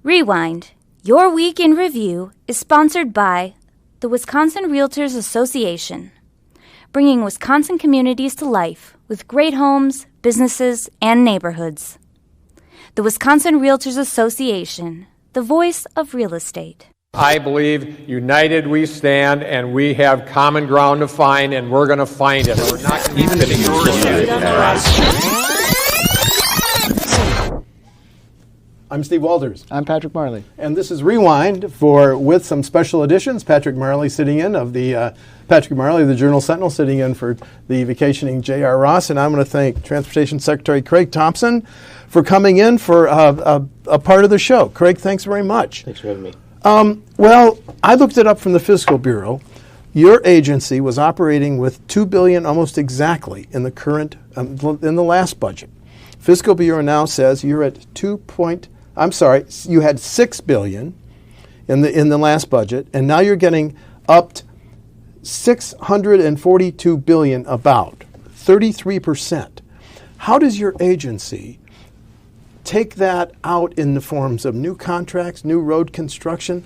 Rewind, your week in review, is sponsored by the Wisconsin Realtors Association, bringing Wisconsin communities to life with great homes, businesses, and neighborhoods. The Wisconsin Realtors Association, the voice of real estate. I believe united we stand, and we have common ground to find, and we're going to find it. We're not going to be sitting here. I'm Steve Walters. I'm Patrick Marley. And this is Rewind with some special editions. Patrick Marley sitting in of the Patrick Marley, the Journal Sentinel, sitting in for the vacationing J.R. Ross. And I'm going to thank Transportation Secretary Craig Thompson for coming in for a part of the show. Craig, thanks very much. Thanks for having me. Well, I looked it up from the Fiscal Bureau. Your agency was operating with $2 billion almost exactly in the current in the last budget. Fiscal Bureau now says you're at you had $6 billion in the last budget, and now you're getting upped $642 billion, about 33%. How does your agency take that out in the forms of new contracts, new road construction?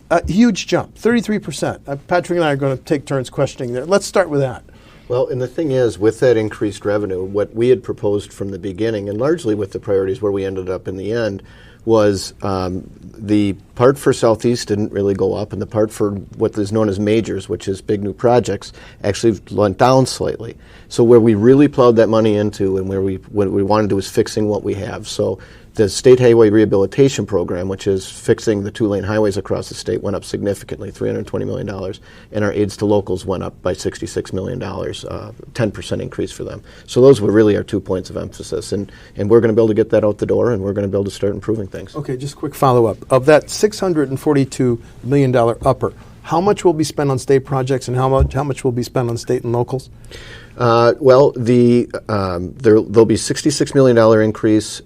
A huge jump, 33%. Patrick and I are going to take turns questioning there. Let's start with that. Well, and the thing is, with that increased revenue, what we had proposed from the beginning, and largely with the priorities where we ended up in the end, was the part for Southeast didn't really go up, and the part for what is known as majors, which is big new projects, actually went down slightly. So where we really plowed that money into, and what we wanted to do was fixing what we have. So the State Highway Rehabilitation Program, which is fixing the two-lane highways across the state, went up significantly, $320 million, and our aids to locals went up by $66 million, 10% increase for them. So those were really our 2 points of emphasis, and we're going to be able to get that out the door, and we're going to be able to start improving things. Okay, just a quick follow-up. Of that $642 million upper, how much will be spent on state projects, and how much will be spent on state and locals? Well, there'll be $66 million increase,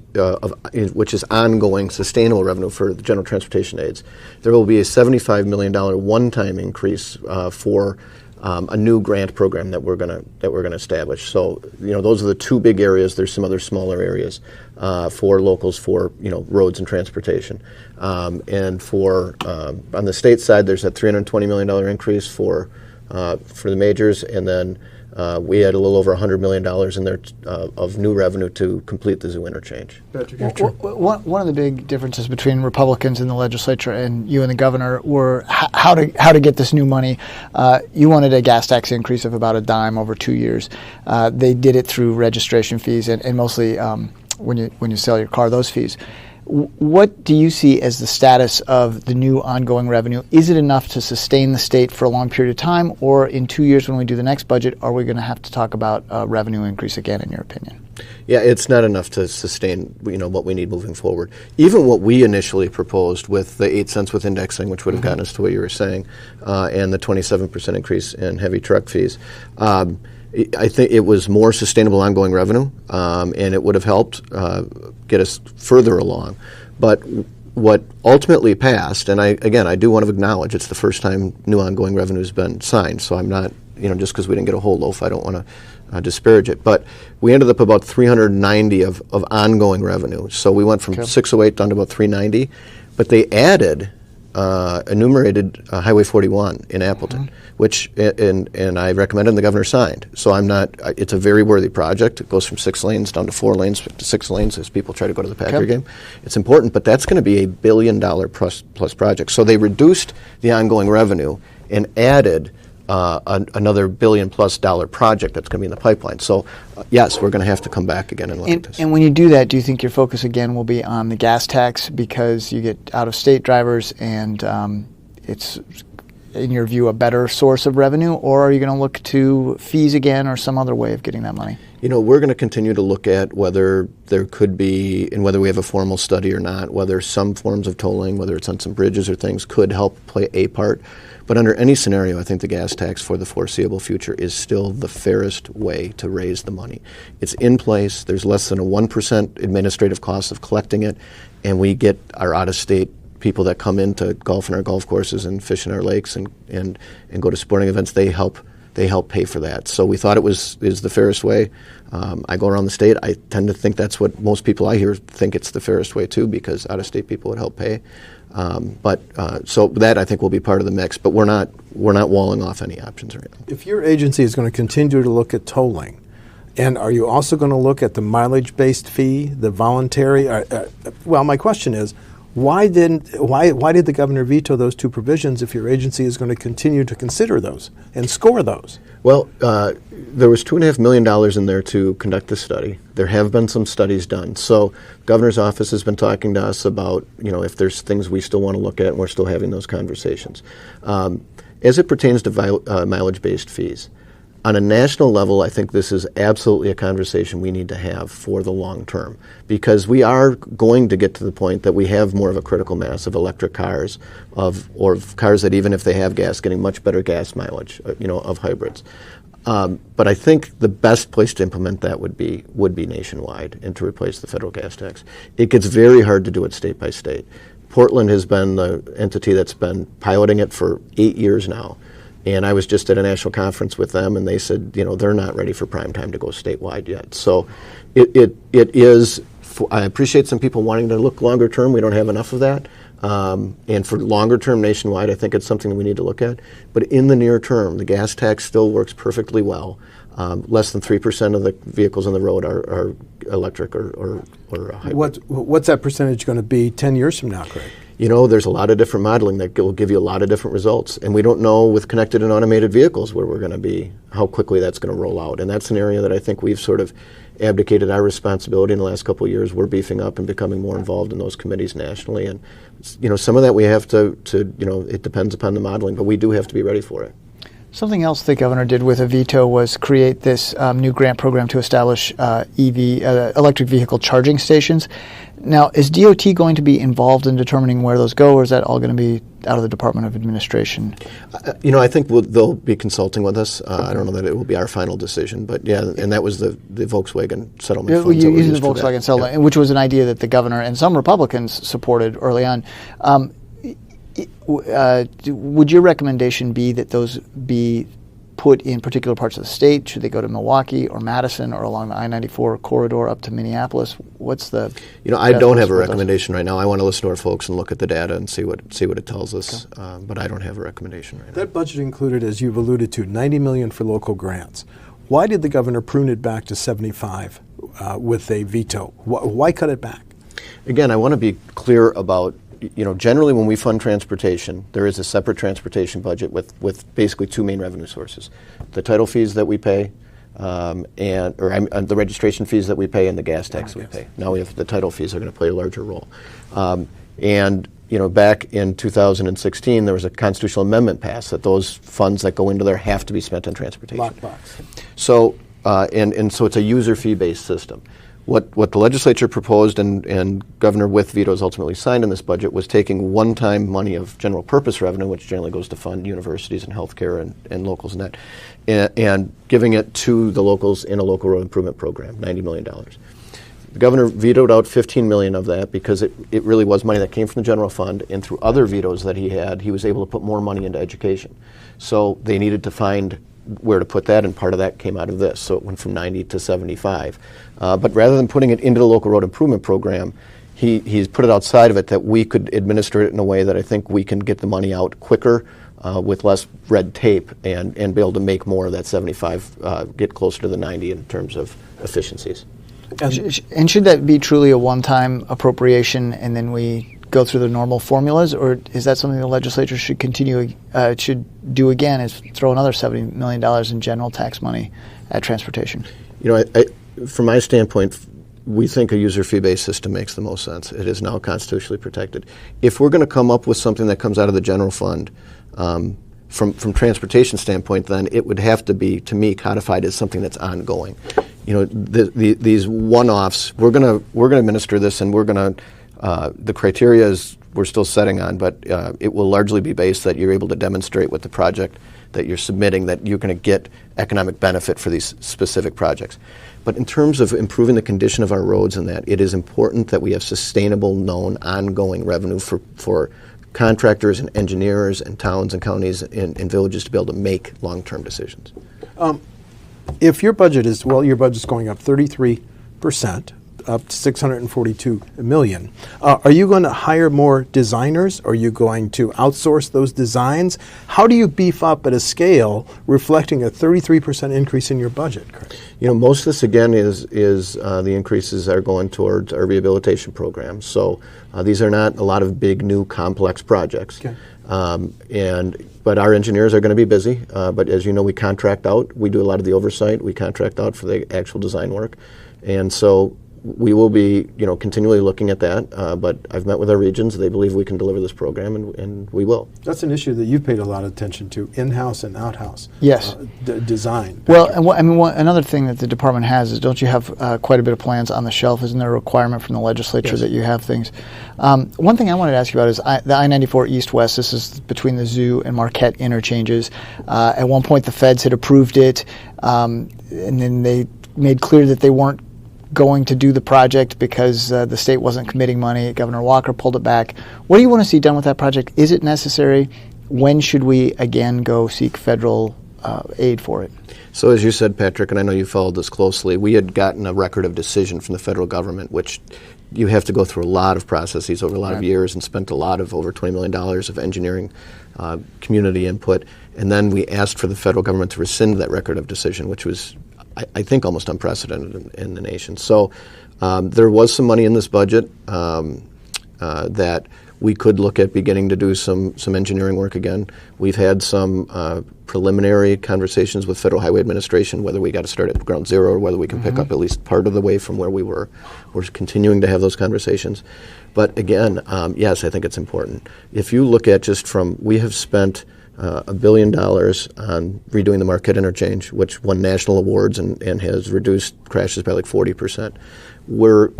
which is ongoing sustainable revenue for the general transportation aids. There will be a $75 million one-time increase for a new grant program that we're going to establish. So, those are the two big areas. There's some other smaller areas for locals for roads and transportation. And for on the state side, there's that $320 million increase for the majors, and then we had a little over $100 million in there of new revenue to complete the zoo interchange. One of the big differences between Republicans in the legislature and you and the governor were how to get this new money. You wanted a gas tax increase of about a dime over 2 years. They did it through registration fees and mostly when you sell your car, those fees. What do you see as the status of the new ongoing revenue? Is it enough to sustain the state for a long period of time, or in 2 years when we do the next budget, are we going to have to talk about revenue increase again, in your opinion? Yeah, it's not enough to sustain what we need moving forward. Even what we initially proposed with the 8 cents with indexing, which would have gotten us to what you were saying, and the 27% increase in heavy truck fees, I think it was more sustainable ongoing revenue, and it would have helped get us further along. But what ultimately passed, and I do want to acknowledge it's the first time new ongoing revenue has been signed, so I'm not, just because we didn't get a whole loaf, I don't want to disparage it. But we ended up about 390 of ongoing revenue. So we went from 608 down to about 390, but they added enumerated Highway 41 in Appleton, which and I recommended and the governor signed. So it's a very worthy project. It goes from 6 lanes down to 4 lanes to 6 lanes as people try to go to the Packer game. It's important, but that's going to be a $1 billion plus project. So they reduced the ongoing revenue and added another $1 billion plus project that's going to be in the pipeline. So yes, we're going to have to come back again and look at this. And when you do that, do you think your focus again will be on the gas tax because you get out-of-state drivers and it's, in your view, a better source of revenue, or are you going to look to fees again or some other way of getting that money? We're going to continue to look at whether there could be, and whether we have a formal study or not, whether some forms of tolling, whether it's on some bridges or things, could help play a part. But under any scenario, I think the gas tax for the foreseeable future is still the fairest way to raise the money. It's in place. There's less than a 1% administrative cost of collecting it, and we get our out-of-state people that come in to golf in our golf courses and fish in our lakes and go to sporting events. They help they help pay for that. So we thought is the fairest way. I go around the state. I tend to think that's what most people I hear think it's the fairest way too, because out-of-state people would help pay. So that I think will be part of the mix, but we're not walling off any options right now. If your agency is going to continue to look at tolling, and are you also going to look at the mileage-based fee, the voluntary? Well, my question is, why did the governor veto those two provisions if your agency is going to continue to consider those and score those? Well, there was $2.5 million in there to conduct the study. There have been some studies done. So governor's office has been talking to us about, if there's things we still want to look at, and we're still having those conversations. As it pertains to mileage-based fees, on a national level, I think this is absolutely a conversation we need to have for the long term, because we are going to get to the point that we have more of a critical mass of electric cars, or cars that even if they have gas, getting much better gas mileage, of hybrids. But I think the best place to implement that would be nationwide and to replace the federal gas tax. It gets very hard to do it state by state. Portland has been the entity that's been piloting it for 8 years now. And I was just at a national conference with them, and they said, they're not ready for prime time to go statewide yet. So it is, I appreciate some people wanting to look longer term. We don't have enough of that. And for longer term nationwide, I think it's something that we need to look at. But in the near term, the gas tax still works perfectly well. Less than 3% of the vehicles on the road are electric or hybrid. What's that percentage going to be 10 years from now, Craig? There's a lot of different modeling that will give you a lot of different results. And we don't know with connected and automated vehicles where we're going to be, how quickly that's going to roll out. And that's an area that I think we've sort of abdicated our responsibility in the last couple of years. We're beefing up and becoming more involved in those committees nationally. And, some of that we have to it depends upon the modeling, but we do have to be ready for it. Something else the governor did with a veto was create this new grant program to establish Evie, electric vehicle charging stations. Now, is DOT going to be involved in determining where those go, or is that all going to be out of the Department of Administration? I think they'll be consulting with us. I don't know that it will be our final decision, but yeah, and that was the Volkswagen settlement funds. Using the Volkswagen settlement, which was an idea that the governor and some Republicans supported early on. Would your recommendation be that those be put in particular parts of the state? Should they go to Milwaukee or Madison or along the I-94 corridor up to Minneapolis? What's the I don't have a recommendation right now. I want to listen to our folks and look at the data and see what it tells us. Okay. But I don't have a recommendation right now. That budget included, as you've alluded to, $90 million for local grants. Why did the governor prune it back to 75 with a veto? Why cut it back? Again, I want to be clear about. Generally when we fund transportation, there is a separate transportation budget with basically two main revenue sources: the title fees that we pay, and the registration fees that we pay, and the gas tax that we pay. Now we have the title fees are going to play a larger role. Back in 2016, there was a constitutional amendment passed that those funds that go into there have to be spent on transportation. Lockbox. So so it's a user fee based system. What the legislature proposed and Governor with vetoes ultimately signed in this budget was taking one-time money of general purpose revenue, which generally goes to fund universities and healthcare and locals and that, and giving it to the locals in a local road improvement program, $90 million. The governor vetoed out $15 million of that because it really was money that came from the general fund, and through other vetoes that he had, he was able to put more money into education. So they needed to find where to put that, and part of that came out of this. So it went from 90 to 75. But rather than putting it into the local road improvement program, he's put it outside of it that we could administer it in a way that I think we can get the money out quicker with less red tape and be able to make more of that 75, get closer to the 90 in terms of efficiencies. And should that be truly a one-time appropriation and then we go through the normal formulas, or is that something the legislature should should do again, is throw another $70 million in general tax money at transportation? From my standpoint, we think a user fee-based system makes the most sense. It is now constitutionally protected. If we're going to come up with something that comes out of the general fund, from transportation standpoint, then it would have to be, to me, codified as something that's ongoing. These one-offs, we're going to administer this, and we're going to the criteria is we're still setting on, but it will largely be based that you're able to demonstrate with the project that you're submitting that you're going to get economic benefit for these specific projects. But in terms of improving the condition of our roads and that, it is important that we have sustainable, known, ongoing revenue for contractors and engineers and towns and counties and villages to be able to make long-term decisions. If your budget is, well, your budget's going up 33%, up to $642 million. Are you going to hire more designers? Are you going to outsource those designs? How do you beef up at a scale reflecting a 33% increase in your budget, Craig? You know, most of this, again, is the increases are going towards our rehabilitation programs. So these are not a lot of big, new, complex projects. Okay. But our engineers are going to be busy. But as you know, we contract out. We do a lot of the oversight. We contract out for the actual design work. And so we will be, you know, continually looking at that. But I've met with our regions. They believe we can deliver this program, and we will. That's an issue that you've paid a lot of attention to, in-house and out-house. Yes. Design. Well, and another thing that the department has is, don't you have quite a bit of plans on the shelf? Isn't there a requirement from the legislature Yes. that you have things? One thing I wanted to ask you about is the I-94 east-west. This is between the Zoo and Marquette interchanges. At one point, the feds had approved it, and then they made clear that they weren't going to do the project because the state wasn't committing money. Governor Walker pulled it back. What do you want to see done with that project? Is it necessary? When should we again go seek federal aid for it? So as you said, Patrick, and I know you followed this closely, we had gotten a record of decision from the federal government, which you have to go through a lot of processes over a lot of years, and spent a lot of over $20 million of engineering community input. And then we asked for the federal government to rescind that record of decision, which was, I think, almost unprecedented in the nation. So there was some money in this budget that we could look at beginning to do some engineering work again. We've had some preliminary conversations with Federal Highway Administration, whether we got to start at ground zero or whether we can pick up at least part of the way from where we were. We're continuing to have those conversations. But again, yes, I think it's important. If you look at just from, we have spent $1 billion on redoing the Marquette interchange, which won national awards and has reduced crashes by like 40%. We're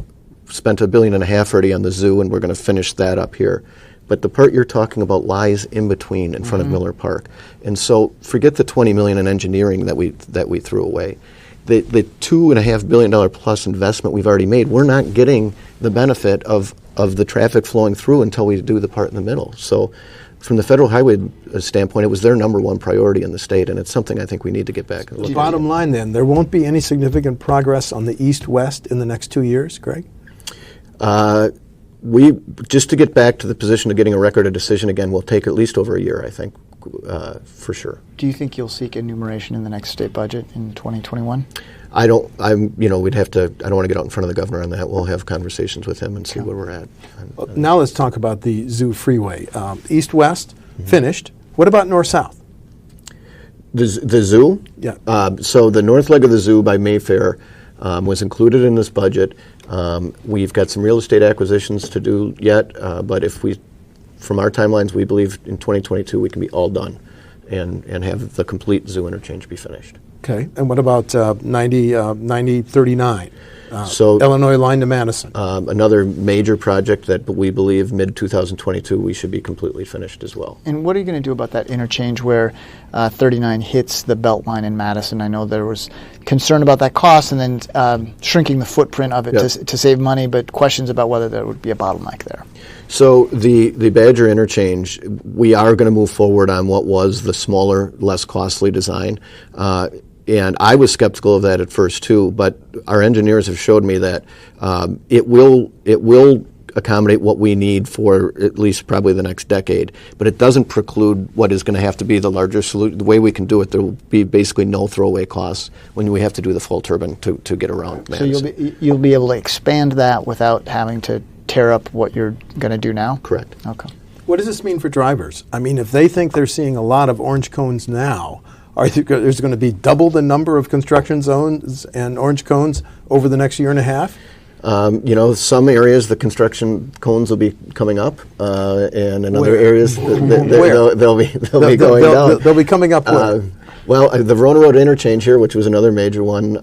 spent $1.5 billion already on the zoo, and we're going to finish that up here. But the part you're talking about lies in between, in front of Miller Park. And so forget the $20 million in engineering that we threw away. The $2.5 billion plus investment we've already made, we're not getting the benefit of the traffic flowing through until we do the part in the middle. So from the federal highway standpoint, it was their number one priority in the state, and it's something I think we need to get back and look at. Bottom line then, there won't be any significant progress on the east-west in the next 2 years, Greg? We, just to get back to the position of getting a record of decision again, will take at least over a year, I think, for sure. Do you think you'll seek enumeration in the next state budget in 2021? I don't want to get out in front of the governor on that. We'll have conversations with him and see where we're at. Now let's talk about the Zoo Freeway. East-west, finished. What about north-south? The zoo? Yeah. So the north leg of the zoo by Mayfair was included in this budget. We've got some real estate acquisitions to do yet, but from our timelines, we believe in 2022 we can be all done and have the complete zoo interchange be finished. Okay. And what about 9039? So Illinois line to Madison. Another major project that we believe mid-2022 we should be completely finished as well. And what are you going to do about that interchange where 39 hits the belt line in Madison? I know there was concern about that cost and then shrinking the footprint of it to save money, but questions about whether there would be a bottleneck there. So the Badger interchange, we are going to move forward on what was the smaller, less costly design. And I was skeptical of that at first too, but our engineers have showed me that it will accommodate what we need for at least probably the next decade. But it doesn't preclude what is going to have to be the larger solution. The way we can do it, there will be basically no throwaway costs when we have to do the full turbine to get around Madison. So you'll be able to expand that without having to tear up what you're going to do now? Correct. Okay. What does this mean for drivers? I mean, if they think they're seeing a lot of orange cones now, there's going to be double the number of construction zones and orange cones over the next year and a half? Some areas the construction cones will be coming up, and in other areas they'll be going down. They'll be coming up where? Well, the Verona Road interchange here, which was another major one,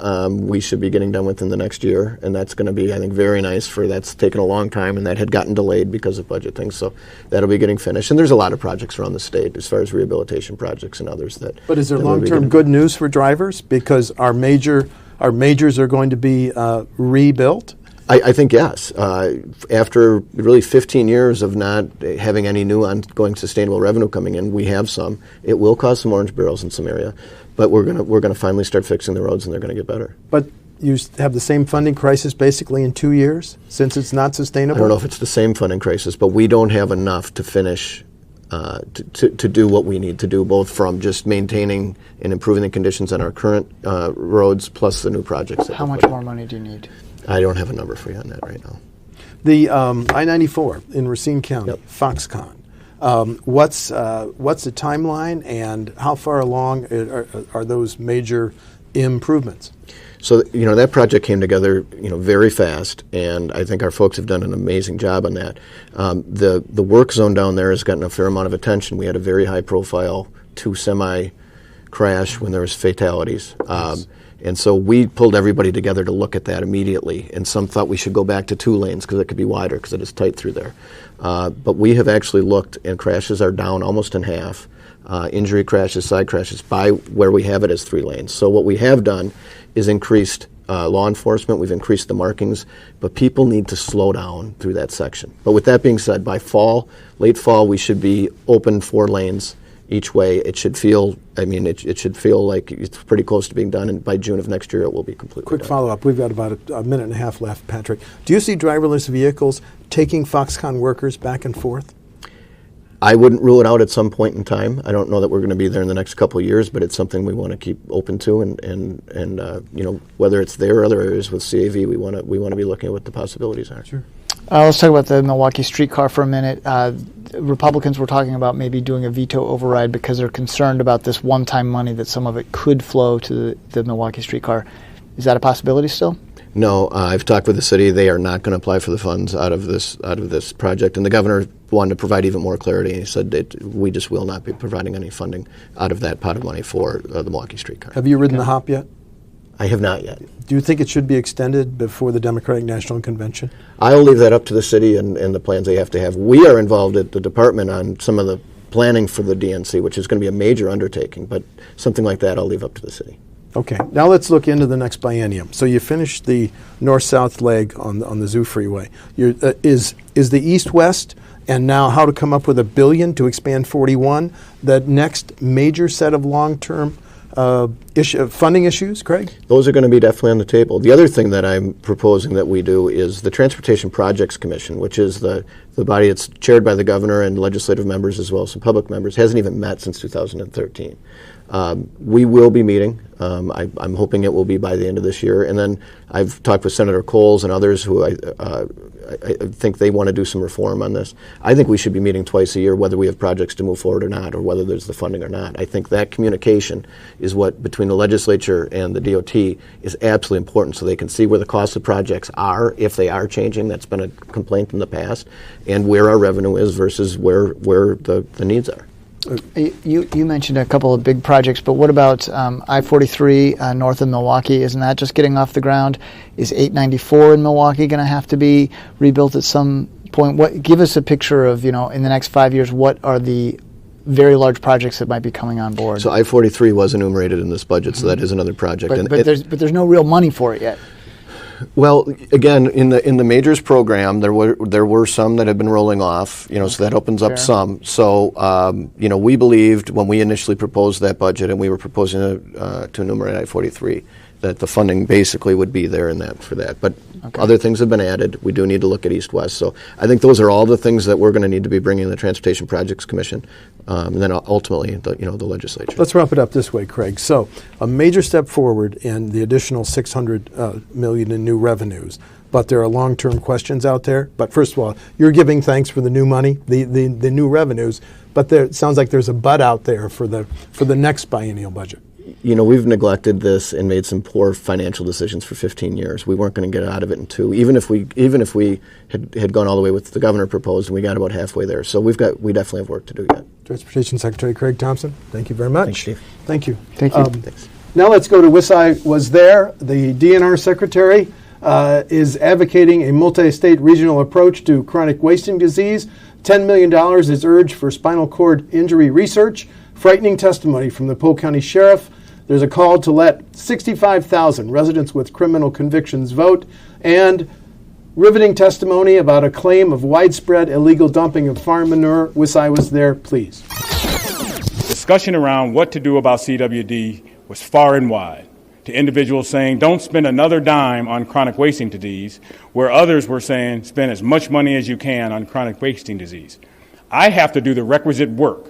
we should be getting done within the next year, and that's going to be, I think, very nice. That's taken a long time, and that had gotten delayed because of budget things, so that'll be getting finished. And there's a lot of projects around the state as far as rehabilitation projects and others that. But is there long-term good news for drivers because our majors are going to be rebuilt? I think yes. After really 15 years of not having any new ongoing sustainable revenue coming in, we have some. It will cause some orange barrels in some area, but we're gonna finally start fixing the roads, and they're gonna get better. But you have the same funding crisis basically in 2 years since it's not sustainable? I don't know if it's the same funding crisis, but we don't have enough to finish to do what we need to do, both from just maintaining and improving the conditions on our current roads plus the new projects. How much more money do you need? I don't have a number for you on that right now. The I-94 in Racine County, Yep. Foxconn. What's the timeline, and how far along are those major improvements? So, that project came together, very fast, and I think our folks have done an amazing job on that. The work zone down there has gotten a fair amount of attention. We had a very high-profile 2 semi crash when there was fatalities. And so we pulled everybody together to look at that immediately, and some thought we should go back to 2 lanes because it could be wider because it is tight through there. But we have actually looked, and crashes are down almost in half. Injury crashes, side crashes, by where we have it as 3 lanes. So what we have done is increased law enforcement, we've increased the markings, but people need to slow down through that section. But with that being said, by late fall, we should be open 4 lanes each way. It should feel, it should feel like it's pretty close to being done, and by June of next year it will be completely Quick done. follow-up. We've got about a minute and a half left, Patrick. Do you see driverless vehicles taking Foxconn workers back and forth? I wouldn't rule it out at some point in time. I don't know that we're going to be there in the next couple of years, but it's something we want to keep open to, and whether it's there or other areas with CAV, we want to be looking at what the possibilities are. Sure. Let's talk about the Milwaukee streetcar for a minute. Republicans were talking about maybe doing a veto override because they're concerned about this one-time money that some of it could flow to the Milwaukee streetcar. Is that a possibility still? No, I've talked with the city. They are not going to apply for the funds out of this project, and the governor wanted to provide even more clarity. He said that we just will not be providing any funding out of that pot of money for the Milwaukee streetcar. Have you ridden the hop yet? I have not yet. Do you think it should be extended before the Democratic National Convention? I'll leave that up to the city and the plans they have to have. We are involved at the department on some of the planning for the DNC, which is going to be a major undertaking, but something like that I'll leave up to the city. Okay, now let's look into the next biennium. So you finished the north-south leg on the Zoo Freeway. Is the east-west, and now how to come up with $1 billion to expand 41, the next major set of long-term funding issues, Craig? Those are going to be definitely on the table. The other thing that I'm proposing that we do is the Transportation Projects Commission, which is the body that's chaired by the governor and legislative members as well as some public members, hasn't even met since 2013. We will be meeting. I'm hoping it will be by the end of this year. And then I've talked with Senator Coles and others who I think they want to do some reform on this. I think we should be meeting twice a year, whether we have projects to move forward or not, or whether there's the funding or not. I think that communication is what, between the legislature and the DOT, is absolutely important so they can see where the costs of projects are, if they are changing. That's been a complaint in the past, and where our revenue is versus where the needs are. You mentioned a couple of big projects, but what about I-43 north of Milwaukee? Isn't that just getting off the ground? Is 894 in Milwaukee going to have to be rebuilt at some point? Give us a picture of, in the next 5 years, what are the very large projects that might be coming on board? So I-43 was enumerated in this budget, so that is another project. But there's no real money for it yet. Well, again, in the majors program, there were some that have been rolling off, so that opens up some. So, we believed when we initially proposed that budget, and we were proposing to enumerate I-43, that the funding basically would be there for that. But other things have been added. We do need to look at east-west. So I think those are all the things that we're going to need to be bringing to the Transportation Projects Commission, and then ultimately, the legislature. Let's wrap it up this way, Craig. So a major step forward in the additional $600 million in new revenues. But there are long-term questions out there. But first of all, you're giving thanks for the new money, the new revenues. But it sounds like there's a but out there for the next biennial budget. We've neglected this and made some poor financial decisions for 15 years. We weren't going to get out of it in 2, even if we had gone all the way with the governor proposed, and we got about halfway there. So we definitely have work to do yet. Transportation Secretary Craig Thompson, thank you very much. Thanks, Steve. Thank you. Thank you. Thanks. Now let's go to WisconsinEye Was There. The DNR Secretary is advocating a multi-state regional approach to chronic wasting disease. $10 million is urged for spinal cord injury research. Frightening testimony from the Polk County Sheriff. There's a call to let 65,000 residents with criminal convictions vote. And riveting testimony about a claim of widespread illegal dumping of farm manure. WisconsinEye was there, please. Discussion around what to do about CWD was far and wide, to individuals saying, don't spend another dime on chronic wasting disease, where others were saying, spend as much money as you can on chronic wasting disease. I have to do the requisite work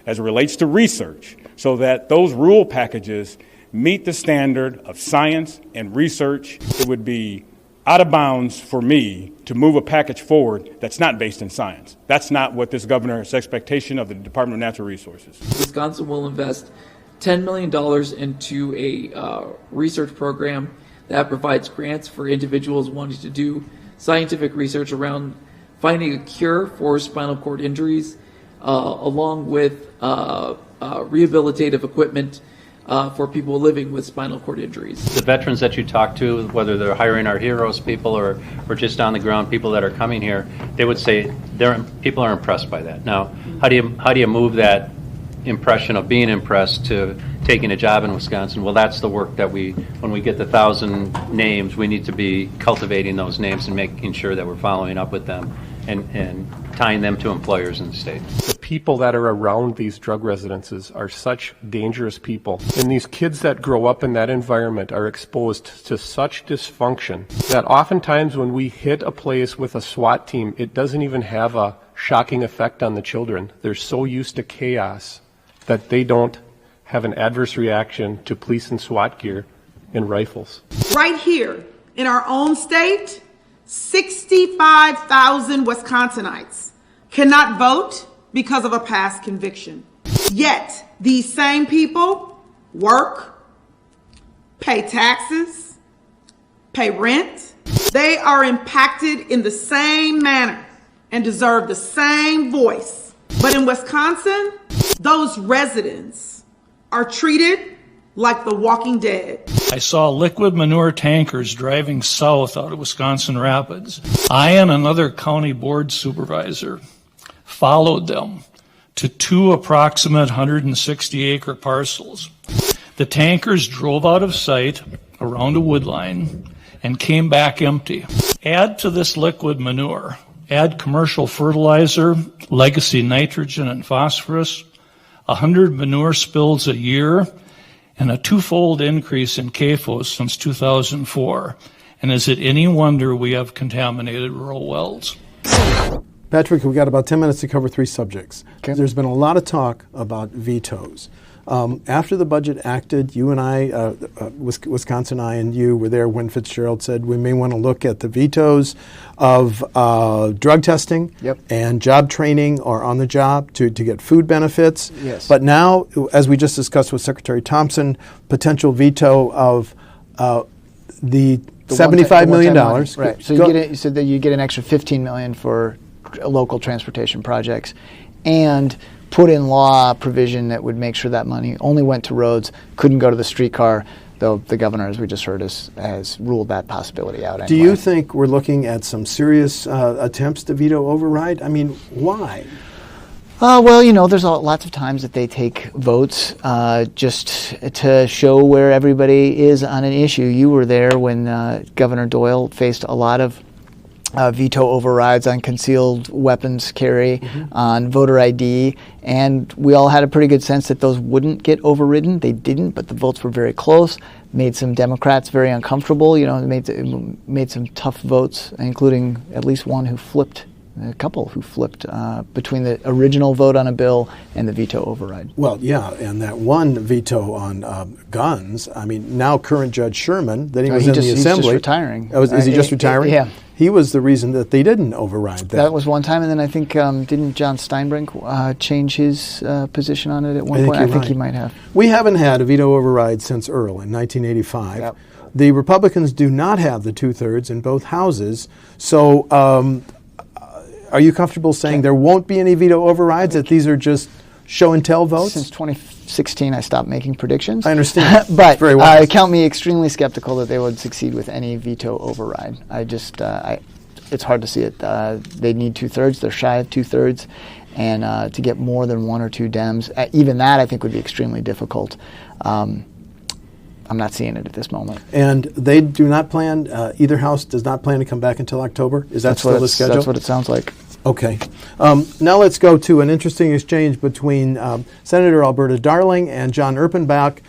as it relates to research so that those rule packages meet the standard of science and research. It would be out of bounds for me to move a package forward that's not based in science. That's not what this governor's expectation of the Department of Natural Resources. Wisconsin will invest $10 million into a research program that provides grants for individuals wanting to do scientific research around finding a cure for spinal cord injuries, along with rehabilitative equipment for people living with spinal cord injuries. The veterans that you talk to, whether they're hiring our heroes people or just on the ground people that are coming here, they would say people are impressed by that. Now, how do you move that impression of being impressed to taking a job in Wisconsin? Well, that's the work that when we get the 1,000 names, we need to be cultivating those names and making sure that we're following up with them and tying them to employers in the state. The people that are around these drug residences are such dangerous people. And these kids that grow up in that environment are exposed to such dysfunction that oftentimes when we hit a place with a SWAT team, it doesn't even have a shocking effect on the children. They're so used to chaos that they don't have an adverse reaction to police and SWAT gear and rifles. Right here in our own state, 65,000 Wisconsinites cannot vote because of a past conviction. Yet, these same people work, pay taxes, pay rent. They are impacted in the same manner and deserve the same voice. But in Wisconsin, those residents are treated like the Walking Dead. I saw liquid manure tankers driving south out of Wisconsin Rapids. I and another county board supervisor followed them to two approximate 160-acre parcels. The tankers drove out of sight around a wood line and came back empty. Add to this liquid manure, add commercial fertilizer, legacy nitrogen and phosphorus, 100 manure spills a year, and a twofold increase in CAFOs since 2004. And is it any wonder we have contaminated rural wells? Patrick, we've got about 10 minutes to cover three subjects. Okay. There's been a lot of talk about vetoes. After the budget acted, you and I, WisconsinEye and you were there when Fitzgerald said we may want to look at the vetoes of drug testing and job training or on the job to get food benefits. Yes. But now, as we just discussed with Secretary Thompson, potential veto of the $75 million. Right. So you said that you get an extra $15 million for local transportation projects, and put in law provision that would make sure that money only went to roads, couldn't go to the streetcar, though the governor, as we just heard, has ruled that possibility out anyway. Do you think we're looking at some serious attempts to veto override? I mean, why? Well, there's lots of times that they take votes just to show where everybody is on an issue. You were there when Governor Doyle faced a lot of veto overrides on concealed weapons carry, on voter ID, and we all had a pretty good sense that those wouldn't get overridden. They didn't, but the votes were very close, made some Democrats very uncomfortable, made some tough votes, including at least a couple who flipped between the original vote on a bill and the veto override. Well, yeah, and that one veto on guns, I mean, now current Judge Sherman, that he was in the Assembly. He's just retiring. Is he just retiring? Yeah. He was the reason that they didn't override that. That was one time, and then I think, didn't John Steinbrink change his position on it at one point? I think he might have. We haven't had a veto override since Earl in 1985. Yep. The Republicans do not have the two-thirds in both houses, so are you comfortable saying there won't be any veto overrides, that these are just show-and-tell votes? Since 2016, I stopped making predictions. I understand. But count me extremely skeptical that they would succeed with any veto override. It's hard to see it. They need two-thirds. They're shy of two-thirds. And to get more than one or two Dems, even that I think would be extremely difficult. I'm not seeing it at this moment. And they do not plan, either house does not plan to come back until October? Is that still the schedule? That's what it sounds like. Okay. Now let's go to an interesting exchange between Senator Alberta Darling and John Erpenbach,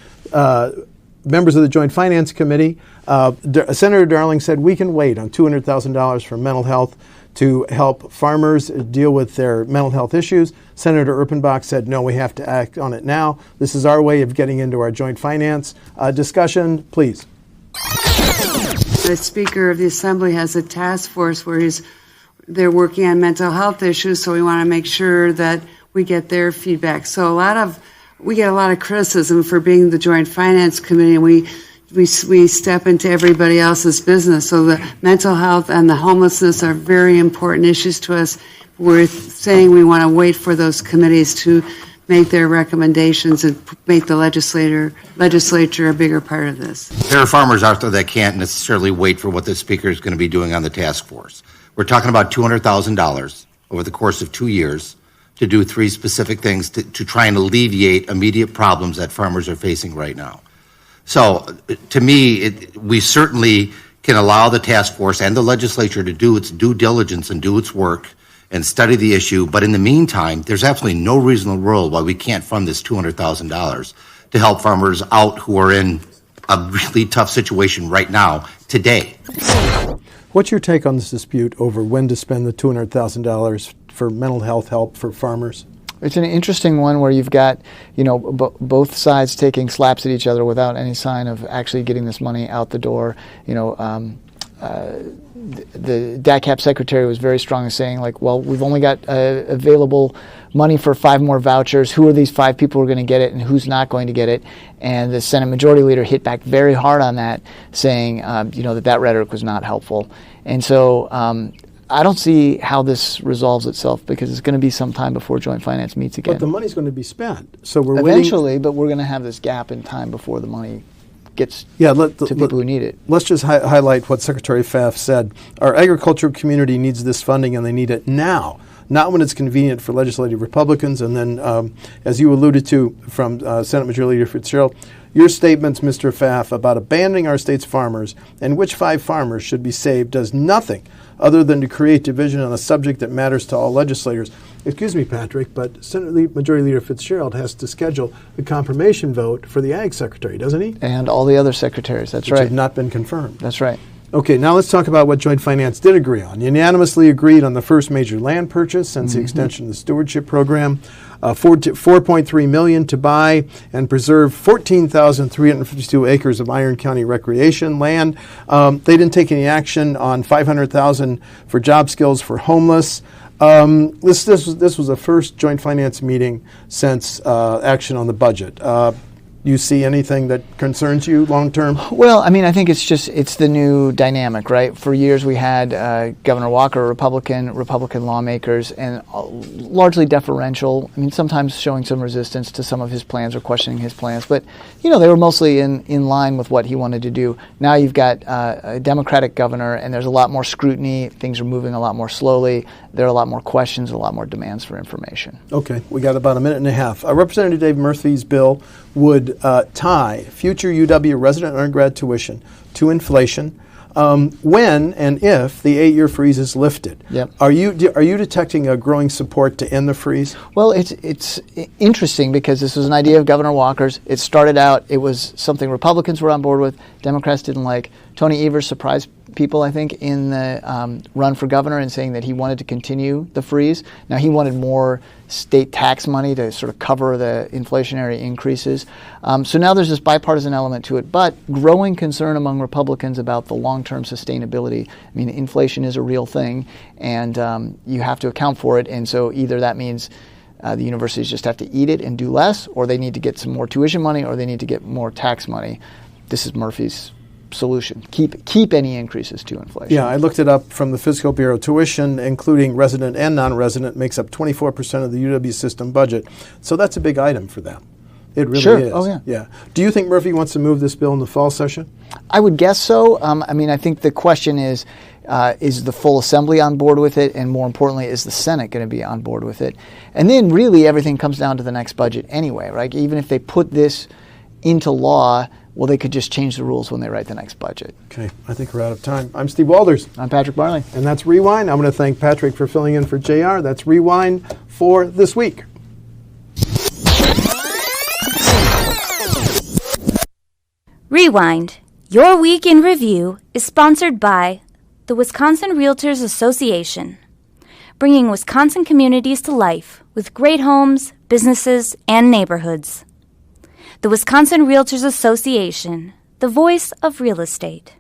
members of the Joint Finance Committee. Senator Darling said we can wait on $200,000 for mental health to help farmers deal with their mental health issues. Senator Erpenbach said, no, we have to act on it now. This is our way of getting into our joint finance discussion. Please. The Speaker of the Assembly has a task force where they're working on mental health issues, so we want to make sure that we get their feedback. So we get a lot of criticism for being the Joint Finance Committee, and we step into everybody else's business. So the mental health and the homelessness are very important issues to us. We're saying we want to wait for those committees to make their recommendations and make the legislature a bigger part of this. There are farmers out there that can't necessarily wait for what the Speaker is going to be doing on the task force. We're talking about $200,000 over the course of 2 years to do 3 specific things to try and alleviate immediate problems that farmers are facing right now. So, to me, we certainly can allow the task force and the legislature to do its due diligence and do its work and study the issue. But in the meantime, there's absolutely no reason in the world why we can't fund this $200,000 to help farmers out who are in a really tough situation right now, today. What's your take on this dispute over when to spend the $200,000 for mental health help for farmers? It's an interesting one where you've got, both sides taking slaps at each other without any sign of actually getting this money out the door. The DACAP secretary was very strong in saying, we've only got available money for 5 more vouchers. Who are these 5 people who are going to get it and who's not going to get it? And the Senate Majority Leader hit back very hard on that, saying, that rhetoric was not helpful. And so I don't see how this resolves itself because it's going to be some time before Joint Finance meets again. But the money's going to be spent. So we're eventually, but we're going to have this gap in time before the money gets to people who need it. Let's just highlight what Secretary Pfaff said. Our agricultural community needs this funding and they need it now, not when it's convenient for legislative Republicans. And then, as you alluded to from Senate Majority Leader Fitzgerald, your statements, Mr. Pfaff, about abandoning our state's farmers and which 5 farmers should be saved does nothing other than to create division on a subject that matters to all legislators. Excuse me, Patrick, but Senate Majority Leader Fitzgerald has to schedule the confirmation vote for the Ag Secretary, doesn't he? And all the other secretaries, that's right. Which have not been confirmed. That's right. Okay, now let's talk about what Joint Finance did agree on. Unanimously agreed on the first major land purchase since the extension of the stewardship program, $4.3 million to buy and preserve 14,352 acres of Iron County recreation land. They didn't take any action on $500,000 for job skills for homeless. This was the first Joint Finance meeting since action on the budget. You see anything that concerns you long term? Well, I mean, I think it's the new dynamic, right? For years we had Governor Walker, Republican lawmakers, and largely deferential. I mean, sometimes showing some resistance to some of his plans or questioning his plans, but they were mostly in line with what he wanted to do. Now you've got a Democratic governor, and there's a lot more scrutiny. Things are moving a lot more slowly. There are a lot more questions, a lot more demands for information. Okay, we got about a minute and a half. Representative Dave Murphy's bill would tie future UW resident undergrad tuition to inflation when and if the 8-year freeze is lifted. Yep. Are you detecting a growing support to end the freeze? Well, it's interesting because this was an idea of Governor Walker's. It started out, it was something Republicans were on board with, Democrats didn't like. Tony Evers surprised people, I think, in the run for governor in saying that he wanted to continue the freeze. Now, he wanted more state tax money to sort of cover the inflationary increases. So now there's this bipartisan element to it, but growing concern among Republicans about the long-term sustainability. I mean, inflation is a real thing, and you have to account for it, and so either that means the universities just have to eat it and do less, or they need to get some more tuition money, or they need to get more tax money. This is Murphy's solution. Keep any increases to inflation. Yeah, I looked it up from the Fiscal Bureau. Tuition, including resident and non-resident, makes up 24% of the UW system budget. So that's a big item for them. It really is. Oh, yeah. Yeah. Do you think Murphy wants to move this bill in the fall session? I would guess so. I mean, I think the question is the full Assembly on board with it? And more importantly, is the Senate going to be on board with it? And then really everything comes down to the next budget anyway, right? Even if they put this into law, well, they could just change the rules when they write the next budget. Okay, I think we're out of time. I'm Steve Walders. I'm Patrick Marley. And that's Rewind. I'm going to thank Patrick for filling in for JR. That's Rewind for this week. Rewind, Your Week in Review, is sponsored by the Wisconsin Realtors Association, bringing Wisconsin communities to life with great homes, businesses, and neighborhoods. The Wisconsin Realtors Association, the voice of real estate.